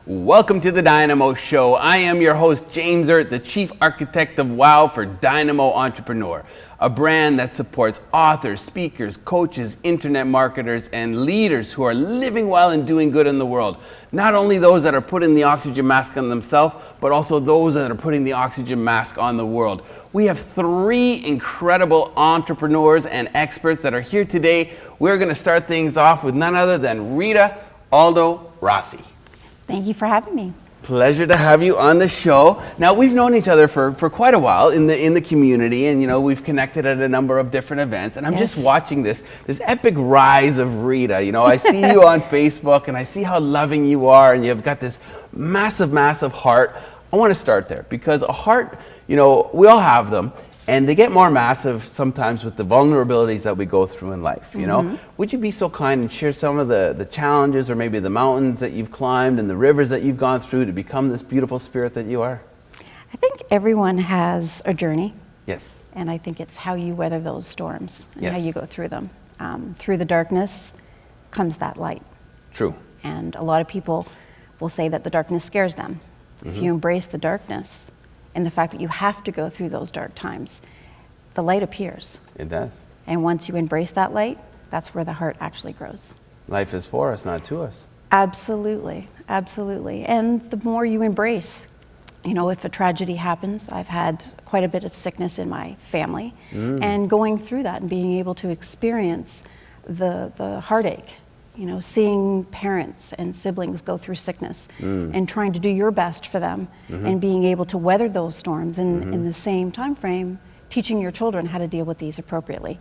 Welcome to the DYNAMO Show. I am your host, James Erdt, the Chief Architect of WOW for DYNAMO Entrepreneur, a brand that supports authors, speakers, coaches, internet marketers, and leaders who are living well and doing good in the world. Not only those that are putting the oxygen mask on themselves, but also those that are putting the oxygen mask on the world. We have 3 incredible entrepreneurs and experts that are here today. We're going to start things off with none other than Rita Aldo Rasi. Thank you for having me. Pleasure to have you on the show. Now, we've known each other for quite a while in the community, and we've connected at a number of different events, and I'm just watching this epic rise of Rita. I see you on Facebook, and I see how loving you are, and you've got this massive heart. I want to start there because a heart, we all have them, and they get more massive sometimes with the vulnerabilities that we go through in life, Would you be so kind and share some of the challenges or maybe the mountains that you've climbed and the rivers that you've gone through to become this beautiful spirit that you are? I think everyone has a journey. Yes. And I think it's how you weather those storms and how you go through them. Through the darkness comes that light. True. And a lot of people will say that the darkness scares them. If you embrace the darkness, and the fact that you have to go through those dark times, the light appears. It does. And once you embrace that light, that's where the heart actually grows. Life is for us, not to us. Absolutely, absolutely. And the more you embrace, if a tragedy happens, I've had quite a bit of sickness in my family, and going through that and being able to experience the heartache, seeing parents and siblings go through sickness and trying to do your best for them and being able to weather those storms and in the same time frame, teaching your children how to deal with these appropriately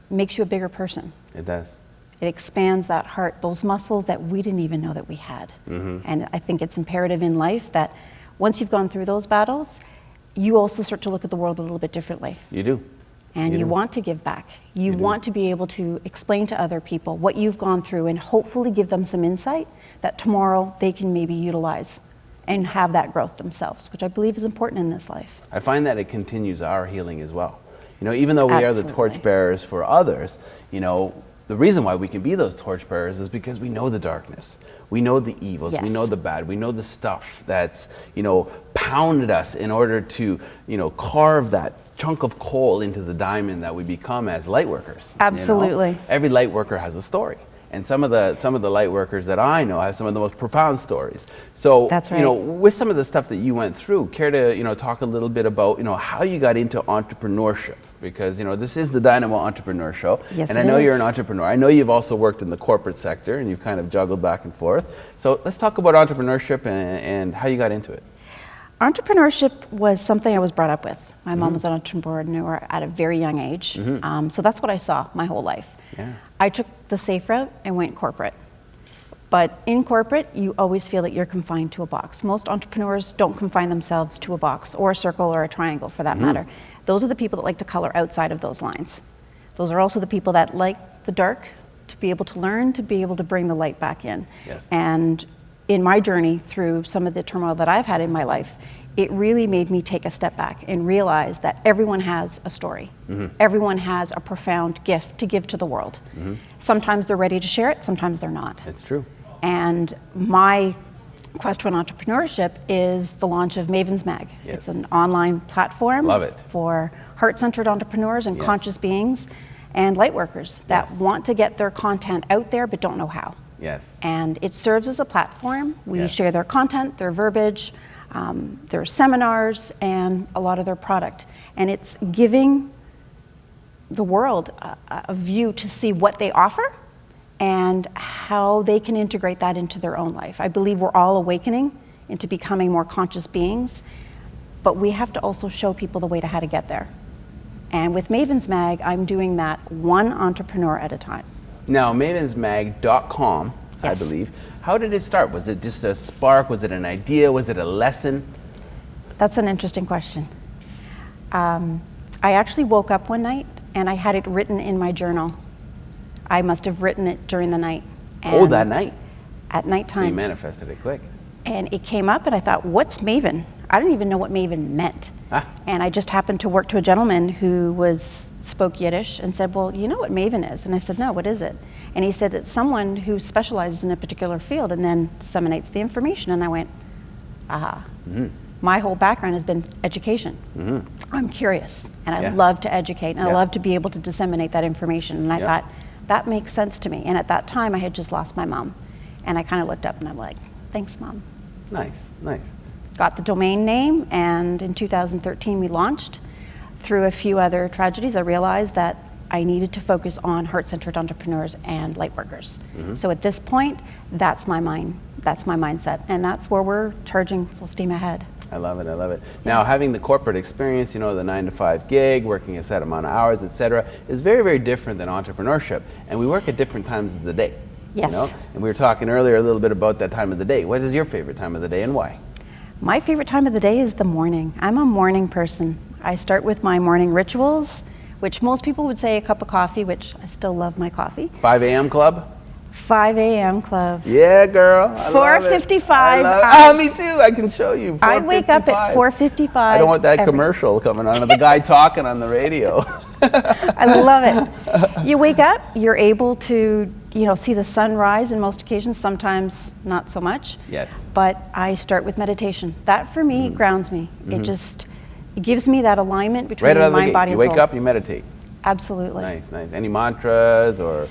makes you a bigger person. It does. It expands that heart, those muscles that we didn't even know that we had. And I think it's imperative in life that once you've gone through those battles, you also start to look at the world a little bit differently. You do. And you want to give back. You want to be able to explain to other people what you've gone through and hopefully give them some insight that tomorrow they can maybe utilize and have that growth themselves, which I believe is important in this life. I find that it continues our healing as well. Even though we are the torchbearers for others, the reason why we can be those torchbearers is because we know the darkness. We know the evils, we know the bad, we know the stuff that's, pounded us in order to, carve that chunk of coal into the diamond that we become as light workers. Absolutely. Every light worker has a story. And some of the light workers that I know have some of the most profound stories. So, that's right. With some of the stuff that you went through, care to, talk a little bit about, how you got into entrepreneurship? Because, this is the DYNAMO Entrepreneur Show. Yes, and I know you're an entrepreneur. I know you've also worked in the corporate sector and you've kind of juggled back and forth. So let's talk about entrepreneurship and how you got into it. Entrepreneurship was something I was brought up with. My mom was an entrepreneur at a very young age. So that's what I saw my whole life. Yeah. I took the safe route and went corporate. But in corporate, you always feel that you're confined to a box. Most entrepreneurs don't confine themselves to a box or a circle or a triangle for that matter. Those are the people that like to color outside of those lines. Those are also the people that like the dark, to be able to learn, to be able to bring the light back in. Yes. And in my journey through some of the turmoil that I've had in my life, it really made me take a step back and realize that everyone has a story. Everyone has a profound gift to give to the world. Sometimes they're ready to share it, sometimes they're not. It's true. And my quest to entrepreneurship is the launch of Maven's Mag. Yes. It's an online platform Love it. for heart-centered entrepreneurs and Yes. conscious beings and light workers that Yes. want to get their content out there but don't know how. Yes. And it serves as a platform. We Yes. share their content, their verbiage, their seminars, and a lot of their product. And it's giving the world a view to see what they offer and how they can integrate that into their own life. I believe we're all awakening into becoming more conscious beings, but we have to also show people the way to how to get there. And with Maven's Mag, I'm doing that one entrepreneur at a time. Now, mavensmag.com, I Yes. believe. How did it start? Was it just a spark? Was it an idea? Was it a lesson? That's an interesting question. I actually woke up one night and I had it written in my journal. I must have written it during the night. Oh, that night? At So nighttime. you manifested it quick. And it came up and I thought, what's Maven? I didn't even know what Maven meant. Ah. And I just happened to work to a gentleman who spoke Yiddish and said, well, you know what Maven is? And I said, no, what is it? And he said, it's someone who specializes in a particular field and then disseminates the information. And I went, aha. My whole background has been education. I'm curious and I Yeah. love to educate and I Yeah. love to be able to disseminate that information. And I Yeah. thought, that makes sense to me. And at that time I had just lost my mom. And I kind of looked up and I'm like, thanks, Mom. Nice, nice. Got the domain name, and in 2013 we launched. Through a few other tragedies, I realized that I needed to focus on heart-centered entrepreneurs and light workers. So at this point, that's my mindset, and that's where we're charging full steam ahead. I love it, I love it. Now, having the corporate experience, you know, the 9-to-5 gig, working a set amount of hours, etc., is very, very different than entrepreneurship. And we work at different times of the day. Yes. You know? And we were talking earlier a little bit about that time of the day. What is your favorite time of the day and why? My favorite time of the day is the morning. I'm a morning person. I start with my morning rituals, which most people would say a cup of coffee, which I still love my coffee. 5 a.m. club? 5 a.m. club. Yeah, girl. I love it. 4:55. Oh, me too. I can show you. I wake up at 4:55. I don't want that commercial coming on of the guy talking on the radio. I love it. You wake up, you're able to, see the sun rise in most occasions, sometimes not so much. Yes. But I start with meditation. That for me grounds me. It gives me that alignment between Right out of the mind, gate. body, You and wake soul. up, you meditate. Absolutely. Nice, nice. Any mantras or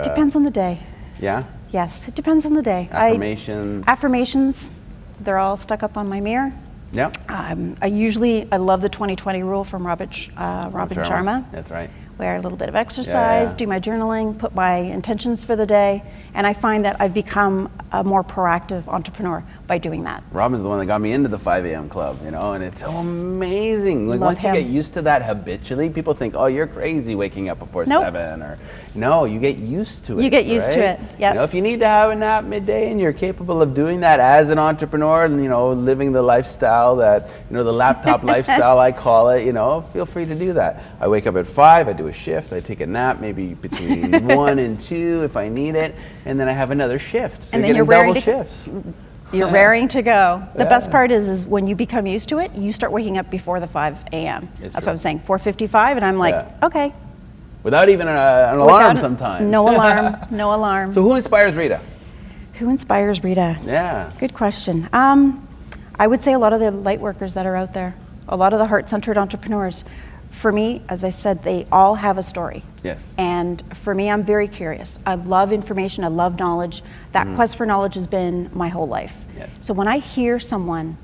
Depends on the day. yeah? Yes, it depends on the day. Affirmations? Affirmations, they're all stuck up on my mirror. Yeah. I love the 20/20 rule from Robin Sharma. That's right. Where a little bit of exercise, do my journaling, put my intentions for the day, and I find that I've become a more proactive entrepreneur by doing that. Robin's the one that got me into the 5 a.m. club, and it's so amazing. Like Love once you him. get used to that habitually, people think, oh, you're crazy waking up before Nope. 7, or no, you get used to it. You get used to right? it, yep. If you need to have a nap midday and you're capable of doing that as an entrepreneur and, living the lifestyle that, the laptop lifestyle I call it, feel free to do that. I wake up at 5, I do a shift, I take a nap maybe between 1 and 2 if I need it, and then I have another shift. So And you're then getting you're double shifts. You're raring to go. The Yeah. best part is when you become used to it, you start waking up before the 5 a.m. It's That's true. what I'm saying, 4:55, and I'm like, Yeah. okay. Without even an alarm sometimes. No alarm, no alarm. So who inspires Rita? Who inspires Rita? Yeah. Good question. I would say a lot of the light workers that are out there, a lot of the heart-centered entrepreneurs. For me, as I said, they all have a story. Yes. And for me, I'm very curious. I love information, I love knowledge. That quest for knowledge has been my whole life. Yes. So when I hear someone,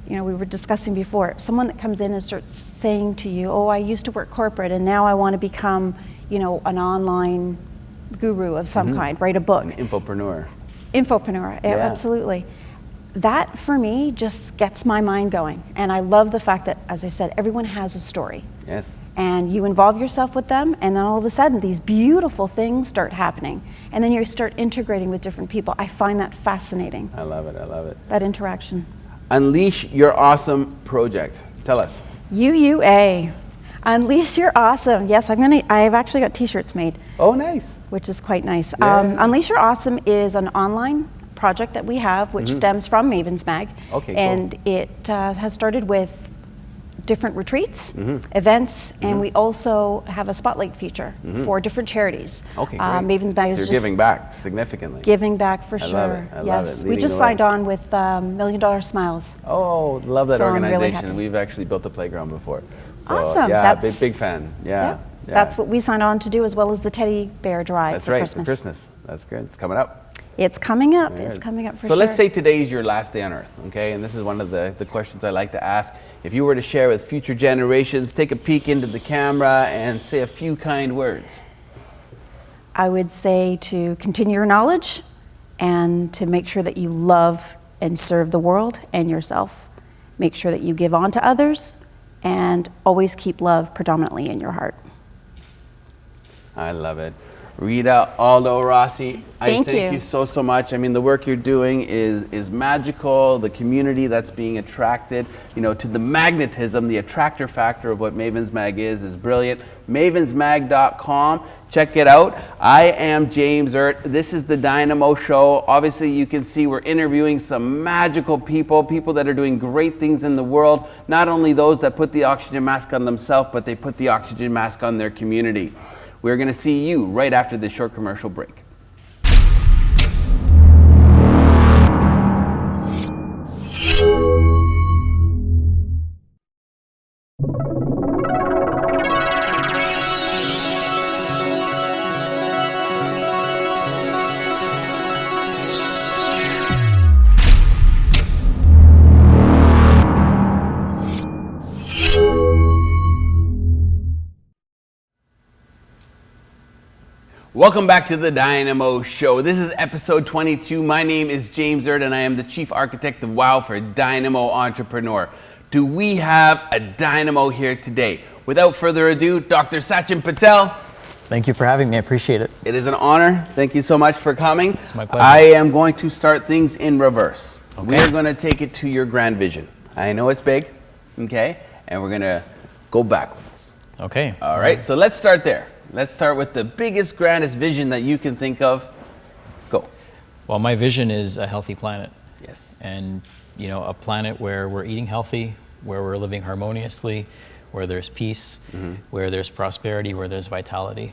we were discussing before, someone that comes in and starts saying to you, oh, I used to work corporate and now I want to become, an online guru of some kind, write a book. An infopreneur. Infopreneur, Yeah. absolutely. That for me just gets my mind going. And I love the fact that, as I said, everyone has a story. Yes. And you involve yourself with them, and then all of a sudden these beautiful things start happening. And then you start integrating with different people. I find that fascinating, I love it. I love it. that interaction. Unleash your awesome project. Tell us. UUA. Unleash Your Awesome. Yes, I've actually got t-shirts made, Oh, nice. which is quite nice. Yeah. Unleash Your Awesome is an online project that we have, which stems from Maven's Mag. Okay, and cool. it has started with different retreats, events, and we also have a spotlight feature for different charities. Okay, great. Maven's Mag So is you're just giving back significantly. giving back for I sure. love it. I love Yes, it. we Leading just the way. signed on with $1 Million Smiles. Oh, love that So I'm really organization. happy. We've actually built a playground before. So, Awesome. Yeah, That's- big fan. Yeah. Yep. That's what we signed on to do, as well as the teddy bear drive That's for right, Christmas. for Christmas. That's good. It's coming up. It's coming up. There. It's coming up for so sure. let's say today is your last day on Earth, okay? And this is one of the questions I like to ask. If you were to share with future generations, take a peek into the camera and say a few kind words. I would say to continue your knowledge and to make sure that you love and serve the world and yourself. Make sure that you give on to others and always keep love predominantly in your heart. I love it. Rita Aldo Rasi, I thank you. you so much. I mean, the work you're doing is magical. The community that's being attracted, to the magnetism, the attractor factor of what Maven's Mag is brilliant. mavensmag.com. Check it out. I am James Erdt. This is the DYNAMO Show. Obviously, you can see we're interviewing some magical people that are doing great things in the world. Not only those that put the oxygen mask on themselves, but they put the oxygen mask on their community. We're going to see you right after this short commercial break. Welcome back to the DYNAMO Show. This is episode 22. My name is James Erdt, and I am the chief architect of WOW for DYNAMO Entrepreneur. Do we have a dynamo here today? Without further ado, Dr. Sachin Patel. Thank you for having me. I appreciate it. It is an honor. Thank you so much for coming. It's my pleasure. I am going to start things in reverse. Okay. We are going to take it to your grand vision. I know it's big, okay? And we're going to go backwards. Okay. All right, so let's start there. Let's start with the biggest, grandest vision that you can think of. Go. Well, my vision is a healthy planet. Yes. And, a planet where we're eating healthy, where we're living harmoniously, where there's peace, where there's prosperity, where there's vitality.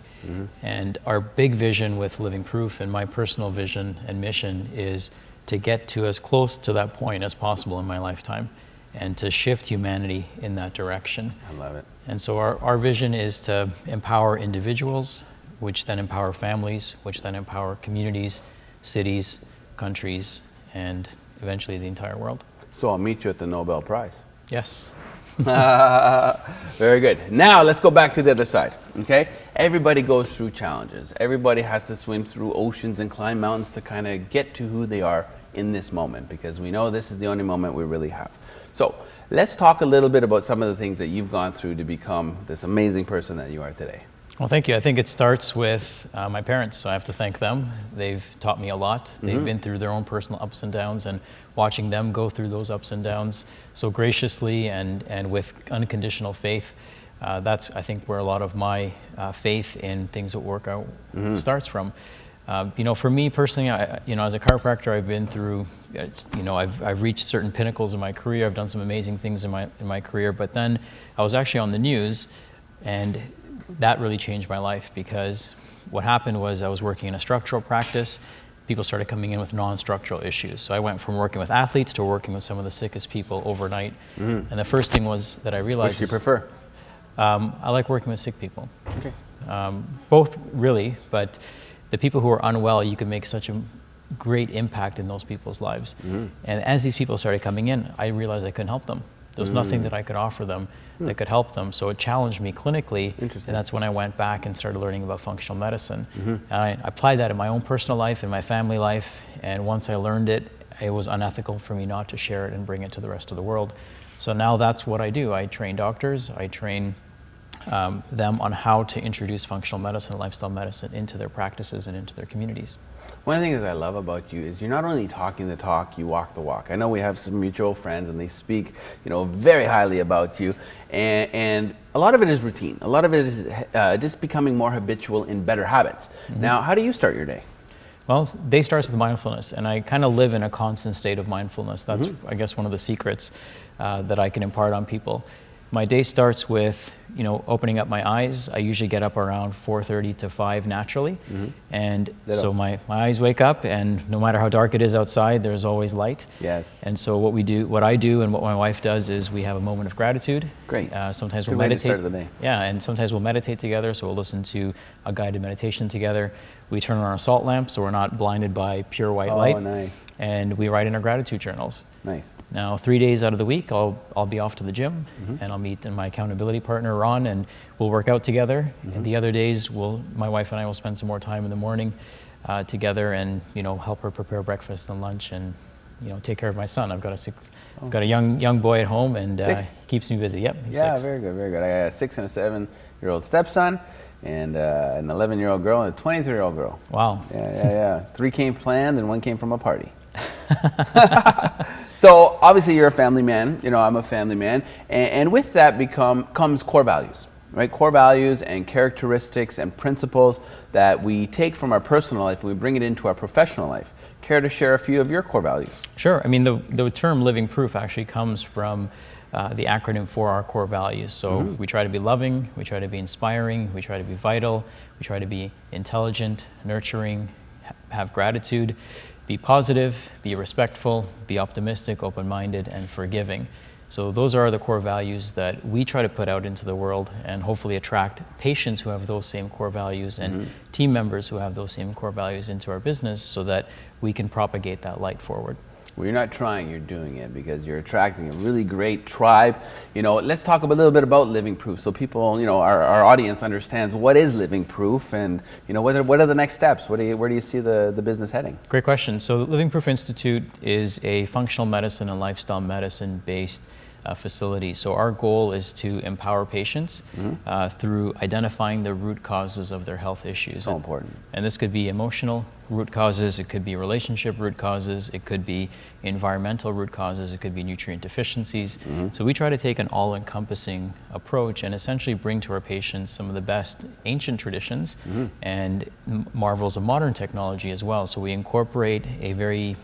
And our big vision with Living Proof and my personal vision and mission is to get to as close to that point as possible in my lifetime and to shift humanity in that direction. I love it. And so our vision is to empower individuals, which then empower families, which then empower communities, cities, countries, and eventually the entire world. So I'll meet you at the Nobel Prize. Yes. Very good. Now let's go back to the other side, okay? Everybody goes through challenges. Everybody has to swim through oceans and climb mountains to kind of get to who they are in this moment, because we know this is the only moment we really have. So let's talk a little bit about some of the things that you've gone through to become this amazing person that you are today. Well, thank you. I think it starts with my parents, so I have to thank them. They've taught me a lot. They've been through their own personal ups and downs, and watching them go through those ups and downs so graciously and with unconditional faith, that's, I think, where a lot of my faith in things that work out starts from. For me personally, as a chiropractor, I've been through, I've reached certain pinnacles in my career. I've done some amazing things in my career, but then I was actually on the news, and that really changed my life, because what happened was I was working in a structural practice. People started coming in with non-structural issues. So I went from working with athletes to working with some of the sickest people overnight. And the first thing was that I realized Which do you prefer? I like working with sick people. Okay. Both really, but the people who are unwell, you can make such a great impact in those people's lives. And as these people started coming in, I realized I couldn't help them. There was nothing that I could offer them that could help them. So it challenged me clinically, and that's when I went back and started learning about functional medicine. And I applied that in my own personal life, in my family life, and once I learned it, it was unethical for me not to share it and bring it to the rest of the world. So now that's what I do. I train doctors, I train them on how to introduce functional medicine, lifestyle medicine into their practices and into their communities. One of the things I love about you is you're not only talking the talk, you walk the walk. I know we have some mutual friends and they speak, very highly about you. And a lot of it is routine. A lot of it is just becoming more habitual in better habits. Now, how do you start your day? Well, day starts with mindfulness, and I kind of live in a constant state of mindfulness. That's, I guess, one of the secrets that I can impart on people. My day starts with, opening up my eyes. I usually get up around 4:30 to 5 naturally, and so my eyes wake up, and no matter how dark it is outside, there's always light. Yes. And so what I do, and what my wife does, is we have a moment of gratitude. Great. Sometimes Good we'll way to meditate. start the day. Yeah, and sometimes we'll meditate together. So we'll listen to a guided meditation together. We turn on our salt lamp so we're not blinded by pure white light. Oh, nice. And we write in our gratitude journals. Nice. Now, 3 days out of the week, I'll be off to the gym, and I'll meet my accountability partner, Ron, and we'll work out together. And the other days, my wife and I will spend some more time in the morning together, and help her prepare breakfast and lunch, and take care of my son. I've got a young boy at home, and he keeps me busy. Yep. He's 6. Very good, very good. I got a 6 and a 7-year-old stepson, and an 11-year-old girl and a 23-year-old girl. Wow. Yeah. 3 came planned and 1 came from a party. So obviously you're a family man, I'm a family man, and with that comes core values, right? Core values and characteristics and principles that we take from our personal life and we bring it into our professional life. Care to share a few of your core values? Sure. I mean, the term living proof actually comes from the acronym for our core values. So we try to be loving, we try to be inspiring, we try to be vital, we try to be intelligent, nurturing, have gratitude, be positive, be respectful, be optimistic, open-minded, and forgiving. So those are the core values that we try to put out into the world and hopefully attract patients who have those same core values and team members who have those same core values into our business so that we can propagate that light forward. Well, you're not trying, you're doing it because you're attracting a really great tribe. Let's talk a little bit about living proof so people, our audience understands what is living proof and, what are the next steps? Where do you see the business heading? Great question. So the Living Proof Institute is a functional medicine and lifestyle medicine based facility. So our goal is to empower patients through identifying the root causes of their health issues. So important. And this could be emotional root causes, it could be relationship root causes, it could be environmental root causes, it could be nutrient deficiencies. So we try to take an all-encompassing approach and essentially bring to our patients some of the best ancient traditions and marvels of modern technology as well. So we incorporate a very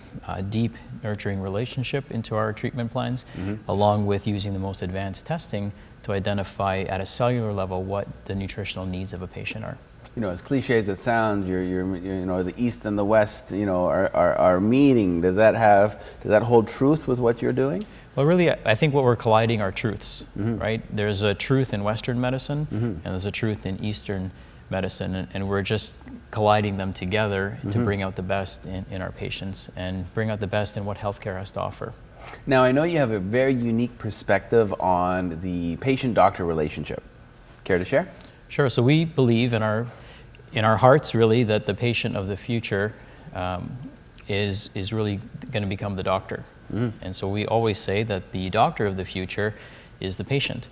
deep, nurturing relationship into our treatment plans, along with using the most advanced testing to identify at a cellular level what the nutritional needs of a patient are. As cliche as it sounds, the East and the West, are meeting. Does that hold truth with what you're doing? Well, really, I think what we're colliding are truths, right? There's a truth in Western medicine, and there's a truth in Eastern medicine, and we're just colliding them together to bring out the best in our patients and bring out the best in what healthcare has to offer. Now, I know you have a very unique perspective on the patient-doctor relationship. Care to share? Sure. So we believe in our hearts, really, that the patient of the future is really going to become the doctor. And so we always say that the doctor of the future is the patient,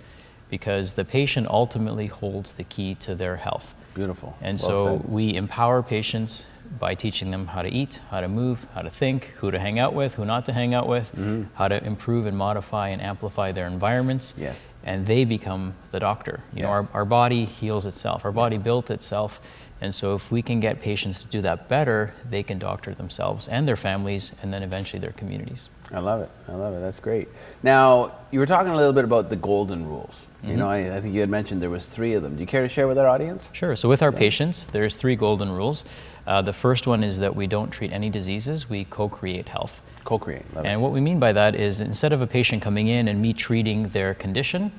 because the patient ultimately holds the key to their health. Beautiful. And Well so said. we empower patients by teaching them how to eat, how to move, how to think, who to hang out with, who not to hang out with, how to improve and modify and amplify their environments. Yes. And they become the doctor. Yes. Our body heals itself. Our body built itself. And so if we can get patients to do that better, they can doctor themselves and their families, and then eventually their communities. I love it. That's great. Now, you were talking a little bit about the golden rules. I think you had mentioned there was 3 of them. Do you care to share with our audience? Sure. So with our patients, there's 3 golden rules. The first one is that we don't treat any diseases, we co-create health. Co-create. Love it. And what we mean by that is, instead of a patient coming in and me treating their condition,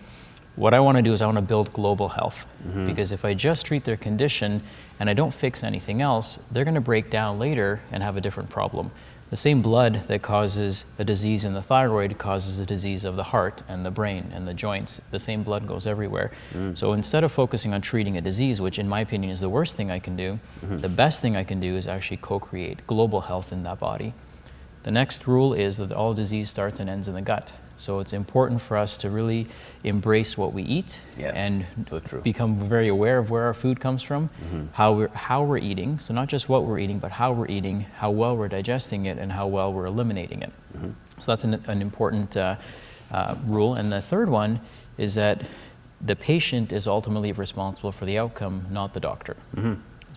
what I want to do is I want to build global health. Because if I just treat their condition and I don't fix anything else, they're going to break down later and have a different problem. The same blood that causes a disease in the thyroid causes a disease of the heart and the brain and the joints. The same blood goes everywhere. So instead of focusing on treating a disease, which in my opinion is the worst thing I can do, the best thing I can do is actually co-create global health in that body. The next rule is that all disease starts and ends in the gut. So it's important for us to really embrace what we eat and so true. become very aware of where our food comes from, how we're eating. So not just what we're eating, but how we're eating, how well we're digesting it, and how well we're eliminating it. So that's an important rule. And the third one is that the patient is ultimately responsible for the outcome, not the doctor.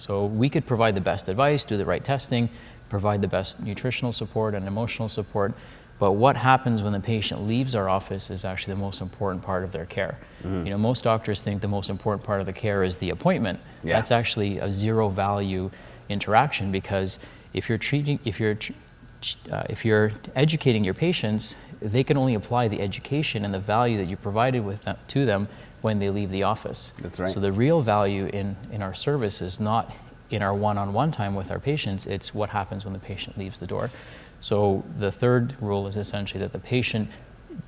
So we could provide the best advice, do the right testing, provide the best nutritional support and emotional support, but what happens when the patient leaves our office is actually the most important part of their care. You know, most doctors think the most important part of the care is the appointment. That's actually a zero value interaction, because if you're educating your patients, they can only apply the education and the value that you provided to them when they leave the office. That's right. So the real value in our service is not in our one-on-one time with our patients, it's what happens when the patient leaves the door. So the third rule is essentially that the patient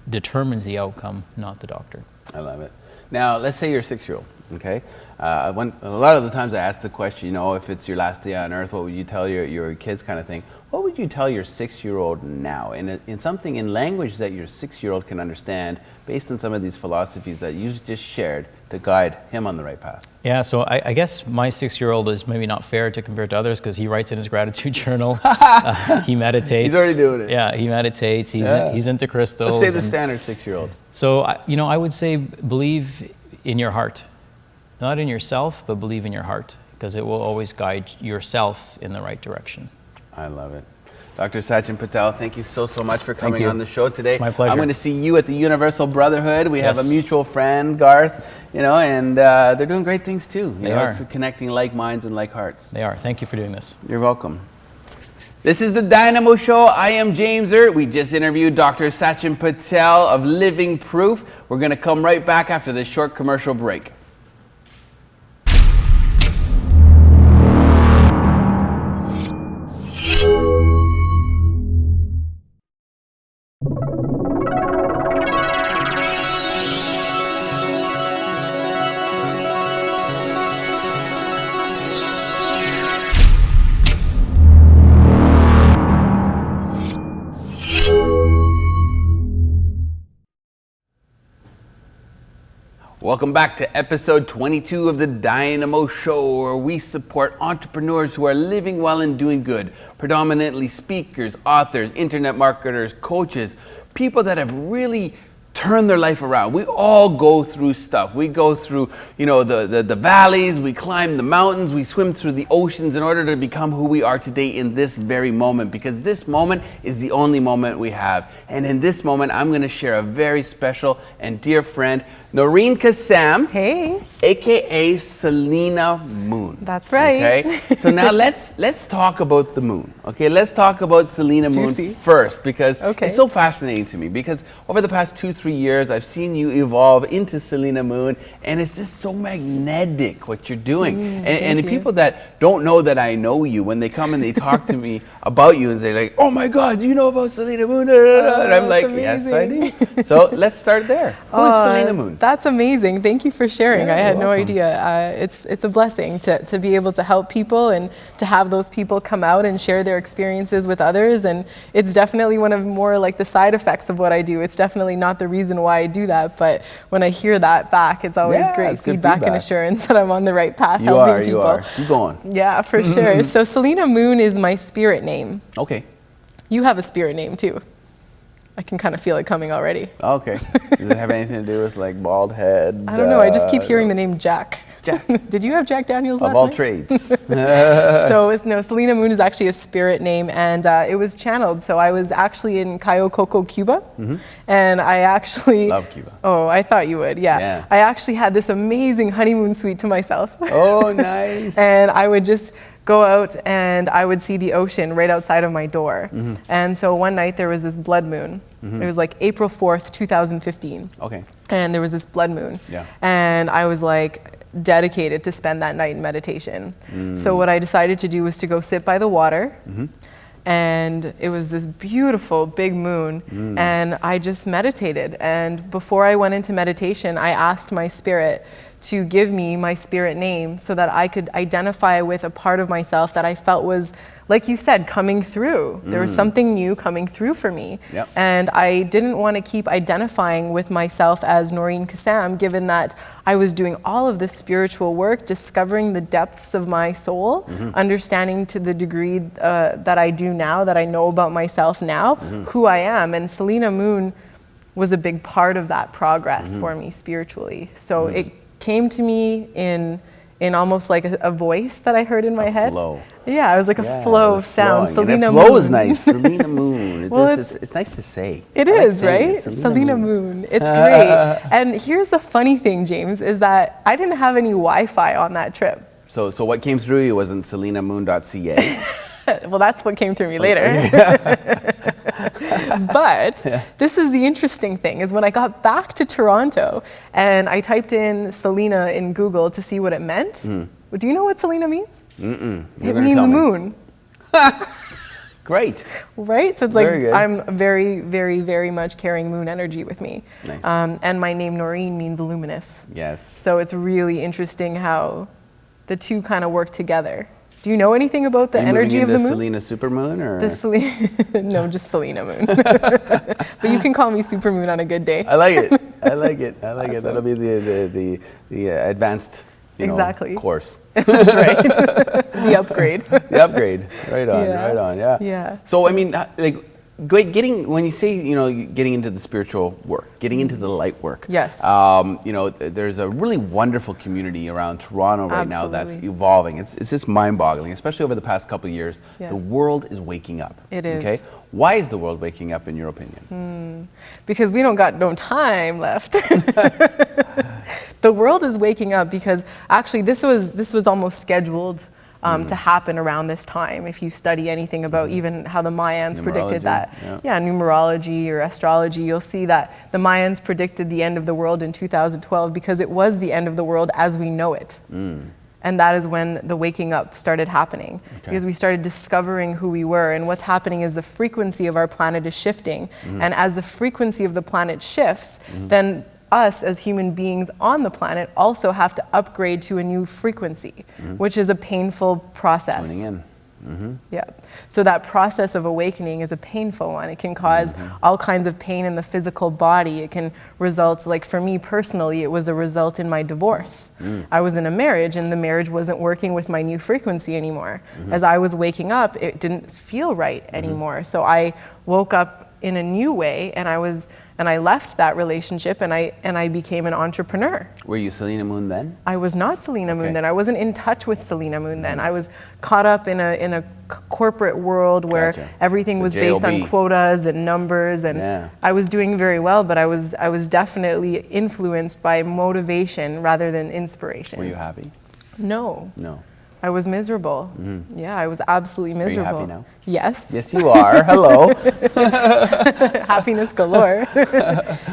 determines the outcome, not the doctor. I love it. Now, let's say you're a 6-year-old, okay? A lot of the times I ask the question, you know, if it's your last day on earth, what would you tell your kids, kind of thing? What would you tell your 6-year-old now in something in language that your 6-year-old can understand, based on some of these philosophies that you just shared, to guide him on the right path? Yeah, so I guess my 6-year-old is maybe not fair to compare to others, because he writes in his gratitude journal. He meditates. He's already doing it. Yeah, he meditates. He's into crystals. Let's say the standard 6-year-old. So, you know, I would say believe in your heart. Not in yourself, but believe in your heart, because it will always guide yourself in the right direction. I love it. Dr. Sachin Patel, thank you so much for coming on the show today. It's my pleasure. I'm going to see you at the Universal Brotherhood. We have a mutual friend, Garth, you know, and they're doing great things too. You know, it's connecting like minds and like hearts. They are. Thank you for doing this. You're welcome. This is the DYNAMO Show. I am James Erdt. We just interviewed Dr. Sachin Patel of Living Proof. We're going to come right back after this short commercial break. Welcome back to episode 22 of the DYNAMO Show, where we support entrepreneurs who are living well and doing good, predominantly speakers, authors, internet marketers, coaches, people that have really turned their life around. We all go through stuff. We go through, you know, the valleys, we climb the mountains, we swim through the oceans in order to become who we are today in this very moment, because this moment is the only moment we have. And in this moment, I'm going to share a very special and dear friend, Noreen Kassam. Hey. AKA Selena Moon. That's right. Okay. So now let's talk about the moon. Okay, let's talk about Selena Moon first, because it's so fascinating to me, because over the past 2-3 years I've seen you evolve into Selena Moon, and it's just so magnetic what you're doing. And the people that don't know that I know you, when they come and they talk to me about you and they're like, "Oh my God, you know about Selena Moon?" And I'm like, "Yes, I do." So let's start there. Who is Selena Moon? That's amazing. Thank you for sharing. Yeah, I had no idea. It's a blessing to be able to help people and to have those people come out and share their experiences with others. And it's definitely one of more like the side effects of what I do. It's definitely not the reason why I do that, but when I hear that back, it's always great feedback and assurance that I'm on the right path. You are. Keep going. Yeah, for sure. So Selena Moon is my spirit name. Okay. You have a spirit name too. I can kind of feel it coming already. Okay. Does it have anything to do with like bald head? I don't know. I just keep hearing the name Jack. Jack. Did you have Jack Daniels last night? Of all trades. So no, Selena Moon is actually a spirit name, and it was channeled. So I was actually in Cayo Coco, Cuba, and I actually love Cuba. Oh, I thought you would. Yeah. I actually had this amazing honeymoon suite to myself. Oh, nice. And I would just go out and I would see the ocean right outside of my door. And so one night there was this blood moon. It was like April 4th, 2015. Okay. And there was this blood moon. Yeah. And I was like dedicated to spend that night in meditation. So what I decided to do was to go sit by the water. And it was this beautiful big moon, and I just meditated. And before I went into meditation, I asked my spirit to give me my spirit name so that I could identify with a part of myself that I felt was, like you said, coming through. There was something new coming through for me. Yep. And I didn't want to keep identifying with myself as Noreen Kassam, given that I was doing all of this spiritual work, discovering the depths of my soul, understanding to the degree that I do now, that I know about myself now, who I am. And Selena Moon was a big part of that progress for me spiritually. So it came to me in in almost like a voice that I heard in my head. Flow. Yeah, it was like a flow of sound. Selena Moon. Flow is nice. Selena Moon. It's nice to say. It is, right? Selena Moon. It's great. And here's the funny thing, James, is that I didn't have any Wi-Fi on that trip. So what came through you wasn't SelenaMoon.ca. Well, that's what came through me later. But this is the interesting thing, is when I got back to Toronto and I typed in Selena in Google to see what it meant. Do you know what Selena means? It means moon. Great. Right? So it's like I'm very, very, very much carrying moon energy with me. Nice. And my name Noreen means luminous. Yes. So it's really interesting how the two kind of work together. Do you know anything about the energy of the moon? Selena Supermoon, or no, just Selena Moon. But you can call me Supermoon on a good day. I like it. I like it. I like it. That'll be the advanced course. That's right. The upgrade. The upgrade. Right on. Yeah. Right on. Yeah. Yeah. So I mean, like, when you say, getting into the spiritual work, getting into the light work. Yes. There's a really wonderful community around Toronto right now that's Absolutely. evolving. It's just mind-boggling, especially over the past couple of years. Yes. The world is waking up. It is. Okay. Why is the world waking up, in your opinion? Because we don't got no time left. The world is waking up because actually this was almost scheduled to happen around this time. If you study anything about even how the Mayans predicted that. Yeah, numerology or astrology, you'll see that the Mayans predicted the end of the world in 2012 because it was the end of the world as we know it. And that is when the waking up started happening, because we started discovering who we were. And what's happening is the frequency of our planet is shifting. And as the frequency of the planet shifts, then us as human beings on the planet also have to upgrade to a new frequency, which is a painful process. Tuning in. Yeah. So that process of awakening is a painful one. It can cause all kinds of pain in the physical body. It can result, like for me personally, it was a result in my divorce. I was in a marriage and the marriage wasn't working with my new frequency anymore. As I was waking up, it didn't feel right anymore. So I woke up in a new way and I left that relationship and I became an entrepreneur. Were you Selena Moon then? I was not Selena Moon then. I wasn't in touch with Selena Moon then. I was caught up in a corporate world where everything was based on quotas and numbers, and I was doing very well, but I was definitely influenced by motivation rather than inspiration. Were you happy? No. No. I was miserable. Yeah, I was absolutely miserable. Are you happy now? Yes. Yes, you are. Hello. Happiness galore.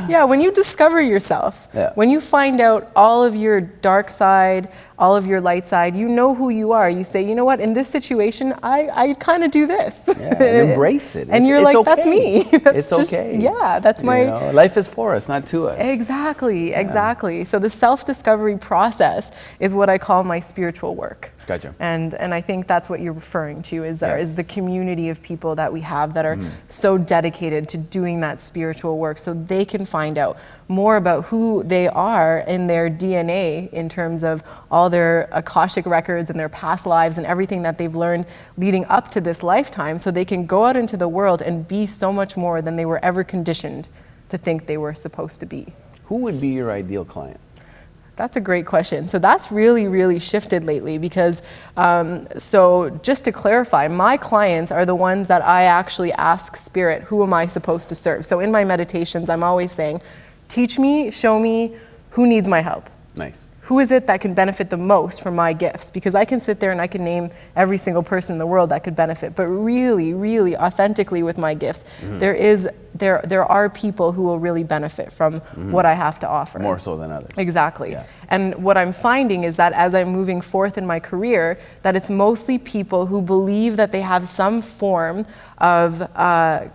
Yeah, when you discover yourself, when you find out all of your dark side, all of your light side, you know who you are. You say, you know what, in this situation, I kind of do this. Yeah, and embrace it. And you're like, okay. That's me. It's just, okay. Yeah, that's my... life is for us, not to us. Exactly, exactly. So the self-discovery process is what I call my spiritual work. Gotcha. And I think that's what you're referring to is the community of people that we have that are so dedicated to doing that spiritual work so they can find out more about who they are in their DNA in terms of all their Akashic records and their past lives and everything that they've learned leading up to this lifetime, so they can go out into the world and be so much more than they were ever conditioned to think they were supposed to be. Who would be your ideal client? That's a great question. So that's really, really shifted lately because, so just to clarify, my clients are the ones that I actually ask Spirit, who am I supposed to serve? So in my meditations, I'm always saying, teach me, show me who needs my help. Nice. Who is it that can benefit the most from my gifts? Because I can sit there and I can name every single person in the world that could benefit, but really, really authentically with my gifts, there are people who will really benefit from what I have to offer. More so than others. Exactly. Yeah. And what I'm finding is that as I'm moving forth in my career, that it's mostly people who believe that they have some form of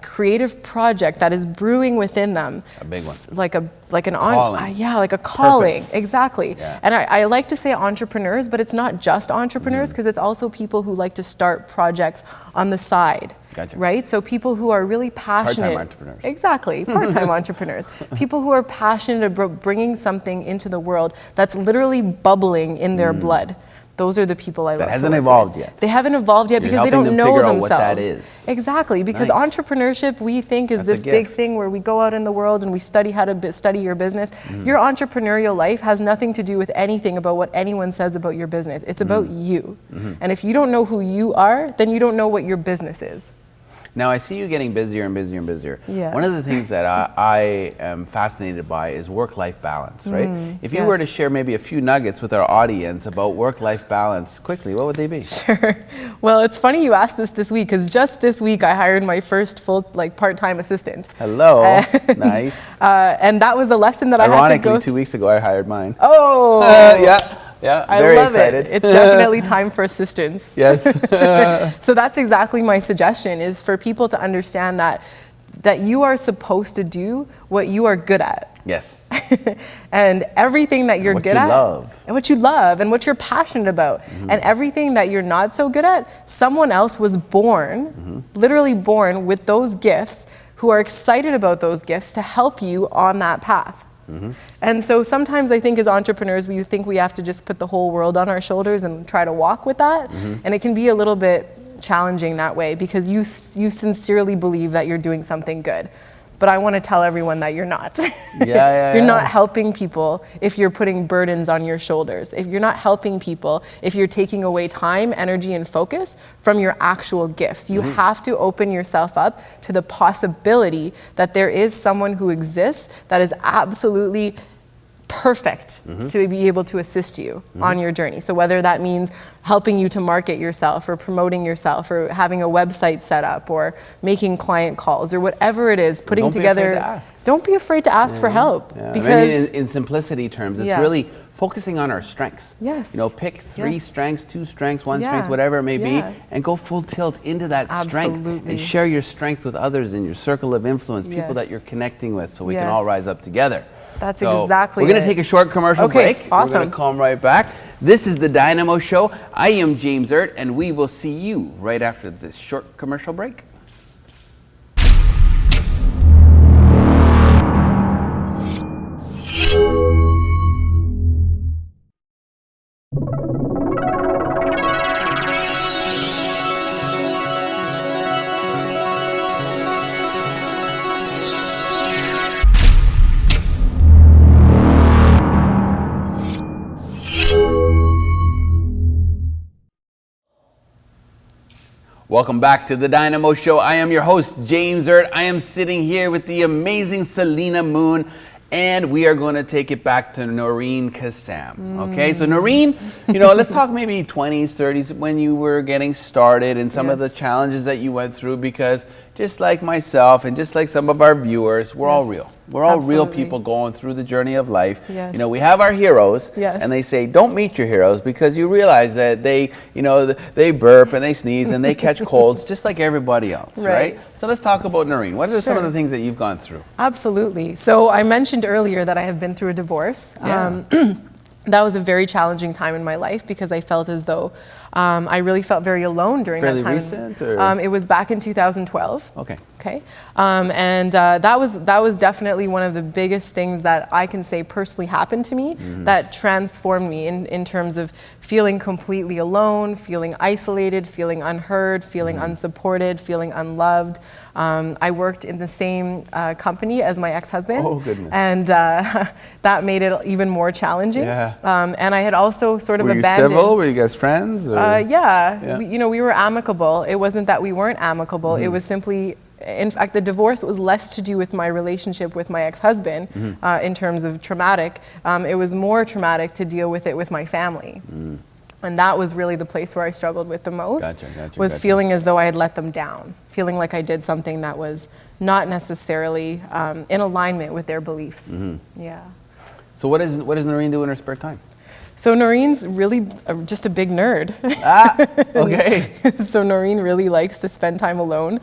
creative project that is brewing within them. A big one. Like a calling. Like a calling. Purpose. Exactly. Yeah. And I like to say entrepreneurs, but it's not just entrepreneurs because it's also people who like to start projects on the side. Gotcha. Right? So people who are really passionate. Part-time entrepreneurs. Exactly. Part-time entrepreneurs. People who are passionate about bringing something into the world that's literally bubbling in their blood. those are the people I love. That to hasn't work evolved with. yet. They haven't evolved yet You're because they helping don't them know figure out themselves. what that is. Exactly, because Nice. entrepreneurship we think is That's this a big gift. thing where we go out in the world and we study how to study your business. Your entrepreneurial life has nothing to do with anything about what anyone says about your business. It's about you. And if you don't know who you are, then you don't know what your business is. Now, I see you getting busier and busier and busier. Yeah. One of the things that I am fascinated by is work-life balance, right? If you were to yes. share maybe a few nuggets with our audience about work-life balance quickly, what would they be? Sure. Well, it's funny you asked this week, because just this week I hired my first full, part-time assistant. Hello. Nice. And that was a lesson that I had to Ironically, go 2 weeks ago, I hired mine. Oh, Yeah, I very love excited. it. It's definitely time for assistance. Yes. So that's exactly my suggestion, is for people to understand that you are supposed to do what you are good at. Yes. And everything that you're what good you at, love. and what you love, and what you're passionate about, and everything that you're not so good at, someone else was born, literally born with those gifts, who are excited about those gifts to help you on that path. And so sometimes I think as entrepreneurs, we think we have to just put the whole world on our shoulders and try to walk with that. And it can be a little bit challenging that way, because you sincerely believe that you're doing something good. But I want to tell everyone that you're not. You're not helping people if you're putting burdens on your shoulders. If you're not helping people, if you're taking away time, energy, and focus from your actual gifts. You have to open yourself up to the possibility that there is someone who exists that is absolutely perfect to be able to assist you on your journey. So whether that means helping you to market yourself, or promoting yourself, or having a website set up, or making client calls, or whatever it is, putting together. Don't be afraid to ask for help. Because I mean, in simplicity terms, it's really focusing on our strengths. Yes. You know, pick 3 strengths, 2 strengths, 1 Yeah. strength, whatever it may be, Yeah. and go full tilt into that strength. Absolutely. And share your strength with others in your circle of influence, people that you're connecting with, so we can all rise up together. That's So exactly we're going to it. take a short commercial break. Awesome. We're going to come right back. This is the Dynamo Show. I am James Erdt, and we will see you right after this short commercial break. Welcome back to the Dynamo Show. I am your host, James Erdt. I am sitting here with the amazing Selena Moon, and we are going to take it back to Noreen Kassam. Okay, so Noreen, you know, let's talk maybe 20s, 30s, when you were getting started, and some of the challenges that you went through, because just like myself and just like some of our viewers, we're all real. We're all real people going through the journey of life. You know, we have our heroes, and they say, don't meet your heroes, because you realize that they, you know, they burp and they sneeze and they catch colds just like everybody else, right? So let's talk about Noreen. What are some of the things that you've gone through? Absolutely. So I mentioned earlier that I have been through a divorce. That was a very challenging time in my life, because I felt as though I really felt very alone during that time. Fairly recent? Or? It was back in 2012. Okay. And that was definitely one of the biggest things that I can say personally happened to me, that transformed me in terms of feeling completely alone, feeling isolated, feeling unheard, feeling unsupported, feeling unloved. I worked in the same company as my ex-husband. Oh, goodness. And that made it even more challenging. And I had also sort of abandoned. Were you civil? Were you guys friends? Or? We were amicable. It wasn't that we weren't amicable. It was simply, in fact, the divorce was less to do with my relationship with my ex-husband in terms of traumatic. It was more traumatic to deal with it with my family. And that was really the place where I struggled with the most, was feeling as though I had let them down, feeling like I did something that was not necessarily in alignment with their beliefs. So what does Noreen do in her spare time? So Noreen's really just a big nerd. Okay. So Noreen really likes to spend time alone.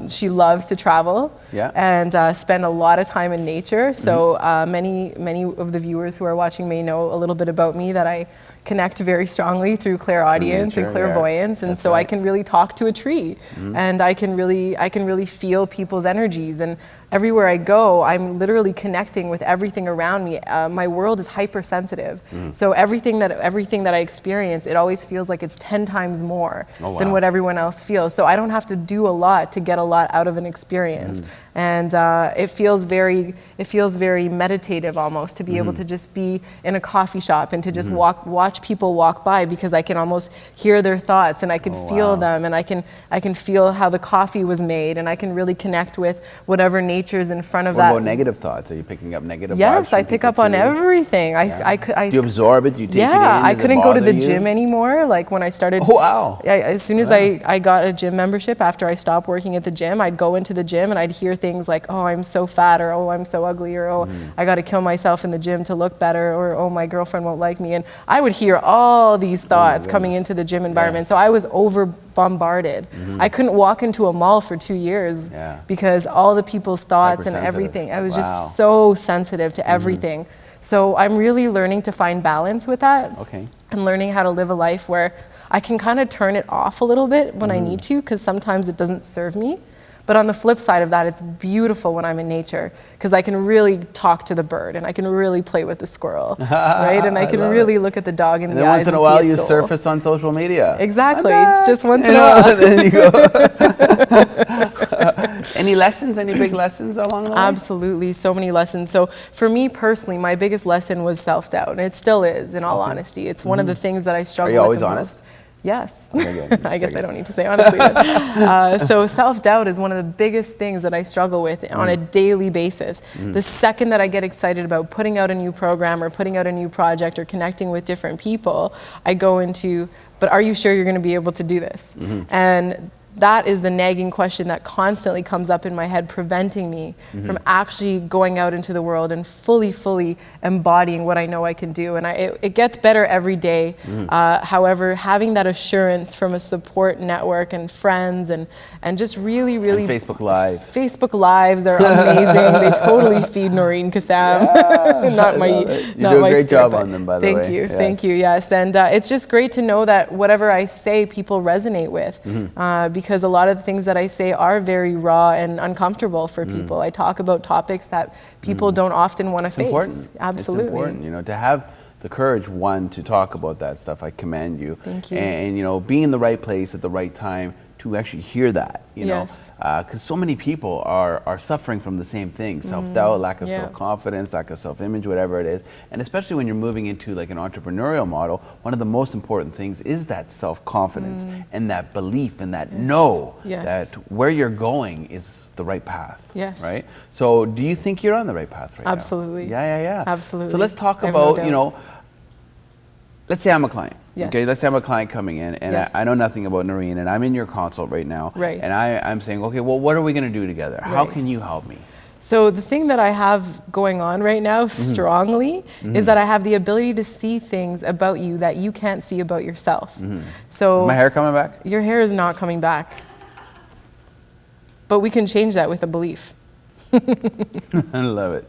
She loves to travel and spend a lot of time in nature. So many of the viewers who are watching may know a little bit about me, that I connect very strongly through clairaudience and clairvoyance, and so I can really talk to a tree, and I can really feel people's energies, and everywhere I go, I'm literally connecting with everything around me. My world is hypersensitive, so So everything that I experience, it always feels like it's 10 times more than what everyone else feels. So I don't have to do a lot to get a lot out of an experience. And it feels very meditative almost to be able to just be in a coffee shop and to just watch people walk by, because I can almost hear their thoughts and I can feel them, and I can feel how the coffee was made, and I can really connect with whatever nature's in front of that. What about negative thoughts? Are you picking up negative vibes? Yes, I pick up on everything. Do you absorb it? Do you take it in? I Does it couldn't go to bother the you? gym anymore. Like when I started, as soon as I got a gym membership after I stopped working at the gym, I'd go into the gym and I'd hear things like, oh, I'm so fat, or oh, I'm so ugly, or oh, I got to kill myself in the gym to look better, or oh, my girlfriend won't like me. And I would hear all these thoughts coming into the gym environment. So I was over bombarded. I couldn't walk into a mall for 2 years because all the people's thoughts and everything. I was just so sensitive to everything. So I'm really learning to find balance with that. And learning how to live a life where I can kind of turn it off a little bit when I need to, because sometimes it doesn't serve me. But on the flip side of that, it's beautiful when I'm in nature, because I can really talk to the bird, and I can really play with the squirrel, right? And I can really look at the dog in the eyes. And then once in a while, you surface on social media. Exactly, just once in a while. Then you go. Any lessons? Any big lessons along the way? Absolutely, so many lessons. So for me personally, my biggest lesson was self-doubt, and it still is, in all honesty. It's one of the things that I struggle with. Are you always honest? Yes. I guess I don't need to say honestly. But, so self-doubt is one of the biggest things that I struggle with on a daily basis. The second that I get excited about putting out a new program or putting out a new project or connecting with different people, I go into, but are you sure you're going to be able to do this? And that is the nagging question that constantly comes up in my head, preventing me from actually going out into the world and fully embodying what I know I can do. And it gets better every day. However, having that assurance from a support network and friends and just really and Facebook Live. Facebook Lives are amazing. They totally feed Noreen Kassam. You do a great job on them, by the way. Thank you, yes. And it's just great to know that whatever I say, people resonate with. Because a lot of the things that I say are very raw and uncomfortable for people. I talk about topics that people don't often want to face. Important. Absolutely. It's important, you know, to have the courage, one, to talk about that stuff. I commend you. Thank you. And you know, being in the right place at the right time to actually hear that, you know, because so many people are suffering from the same thing: self-doubt, lack of self-confidence, lack of self-image, whatever it is. And especially when you're moving into like an entrepreneurial model, one of the most important things is that self-confidence and that belief and that that where you're going is the right path. Right. So do you think you're on the right path right Absolutely. now? Yeah. Absolutely. So let's talk about, you know, let's say I'm a client. Okay, let's say I'm a client coming in, and I know nothing about Noreen, and I'm in your consult right now, and I'm saying, okay, well, what are we going to do together? How can you help me? So the thing that I have going on right now strongly is that I have the ability to see things about you that you can't see about yourself. So is my hair coming back? Your hair is not coming back. But we can change that with a belief. I love it.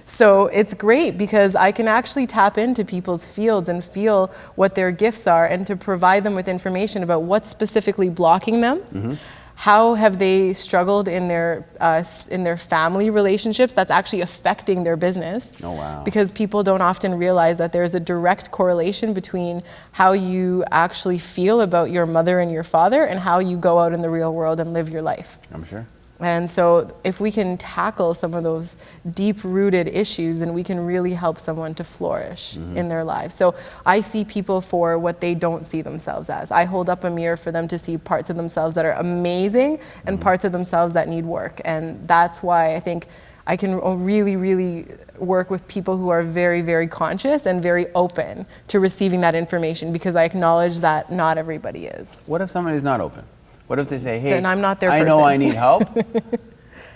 So it's great because I can actually tap into people's fields and feel what their gifts are, and to provide them with information about what's specifically blocking them. How have they struggled in their family relationships that's actually affecting their business? Oh, wow. Because people don't often realize that there's a direct correlation between how you actually feel about your mother and your father and how you go out in the real world and live your life. I'm sure. And so if we can tackle some of those deep-rooted issues, then we can really help someone to flourish in their lives. So I see people for what they don't see themselves as. I hold up a mirror for them to see parts of themselves that are amazing and parts of themselves that need work. And that's why I think I can really work with people who are very conscious and very open to receiving that information, because I acknowledge that not everybody is. What if somebody's not open? What if they say, hey, then I'm not their I person. know I need help.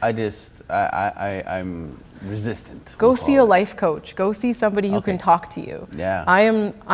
I'm resistant. Go see a life coach. Go see somebody who can talk to you. Yeah. I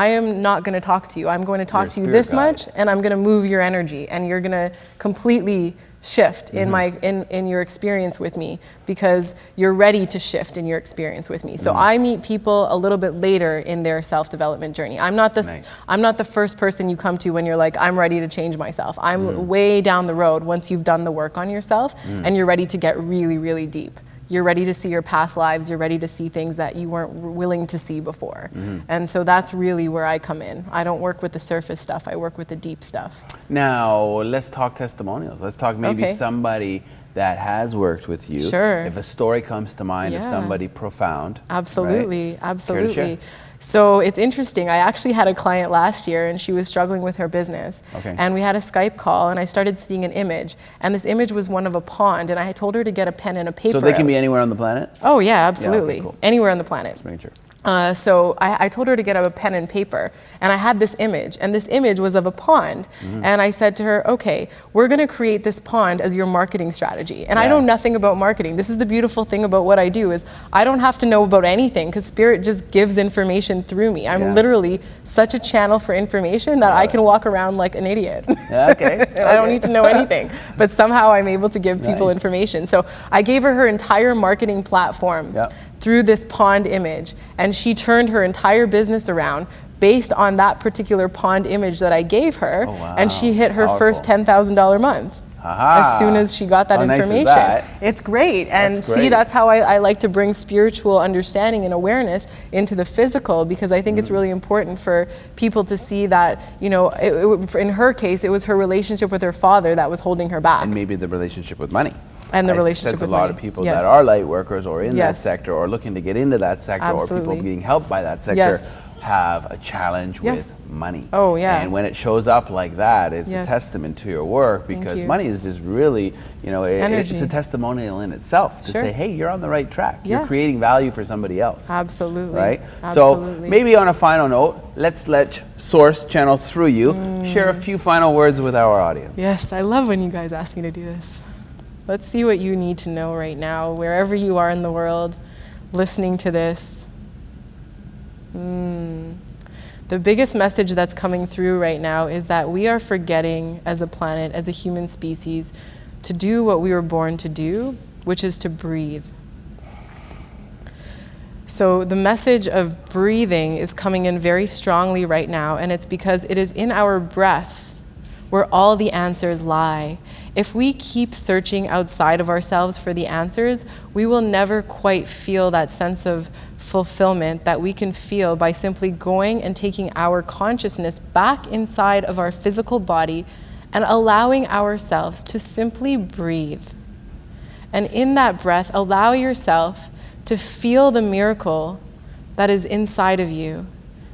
am not going to talk to you. I'm going to talk to you this much, and I'm going to move your energy, and you're going to completely shift in your experience with me, because you're ready to shift in your experience with me. So I meet people a little bit later in their self-development journey. I'm not the first person you come to when you're like, I'm ready to change myself. I'm way down the road once you've done the work on yourself and you're ready to get really deep. you're ready to see your past lives, you're ready to see things that you weren't willing to see before. And so that's really where I come in. I don't work with the surface stuff, I work with the deep stuff. Now, let's talk testimonials. Let's talk maybe somebody that has worked with you. Sure. If a story comes to mind of somebody profound. Absolutely, right? absolutely. Care to share? So it's interesting. I actually had a client last year and she was struggling with her business. Okay. And we had a Skype call and I started seeing an image. And this image was one of a pond and I told her to get a pen and a paper. So they can out. be anywhere on the planet? Oh yeah, absolutely. Yeah, okay, cool. Anywhere on the planet. Just making sure. So I told her to get a pen and paper, and I had this image, and this image was of a pond. And I said to her, okay, we're gonna create this pond as your marketing strategy. And I know nothing about marketing. This is the beautiful thing about what I do is I don't have to know about anything because Spirit just gives information through me. I'm literally such a channel for information that I can walk around like an idiot. Okay. I don't need to know anything, but somehow I'm able to give people information. So I gave her entire marketing platform through this pond image, and she turned her entire business around based on that particular pond image that I gave her, and she hit her first $10,000 month. As soon as she got that information. Nice is that? It's great. And That's great. see, that's how I like to bring spiritual understanding and awareness into the physical, because I think it's really important for people to see that, you know, in her case, it was her relationship with her father that was holding her back. And maybe the relationship with money. And the relationship with a lot money. of people that are light workers or in that Yes. sector or looking to get into that sector or Absolutely. people being helped by that sector Yes. have a challenge Yes. with money. Oh, yeah. And when it shows up like that, it's Yes. a testament to your work, because you. money is just really, you know, it's Energy. a testimonial in itself to Sure. say, hey, you're on the right track. Yeah. You're creating value for somebody else. Absolutely. Right? Absolutely. So maybe on a final note, let's let Source channel through you. Share a few final words with our audience. Yes, I love when you guys ask me to do this. Let's see what you need to know right now, wherever you are in the world, listening to this. The biggest message that's coming through right now is that we are forgetting as a planet, as a human species, to do what we were born to do, which is to breathe. So the message of breathing is coming in very strongly right now, and it's because it is in our breath where all the answers lie. If we keep searching outside of ourselves for the answers, we will never quite feel that sense of fulfillment that we can feel by simply going and taking our consciousness back inside of our physical body and allowing ourselves to simply breathe. And in that breath, allow yourself to feel the miracle that is inside of you.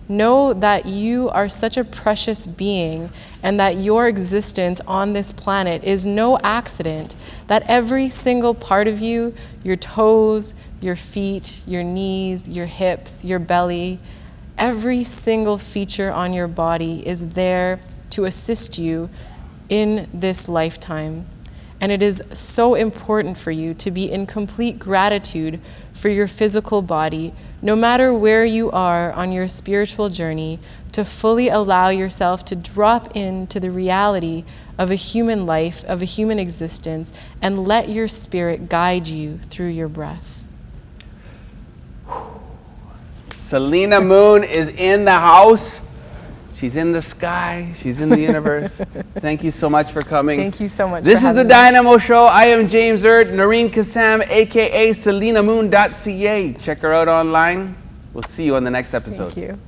Know that you are such a precious being and that your existence on this planet is no accident, that every single part of you, your toes, your feet, your knees, your hips, your belly, every single feature on your body is there to assist you in this lifetime. And it is so important for you to be in complete gratitude for your physical body, no matter where you are on your spiritual journey, to fully allow yourself to drop into the reality of a human life, of a human existence, and let your spirit guide you through your breath. Selena Moon is in the house. She's in the sky. She's in the universe. Thank you so much for coming. Thank you so much. This for is the having me. DYNAMO Show. I am James Erdt, Noreen Kassam, aka SelenaMoon.ca. Check her out online. We'll see you on the next episode. Thank you.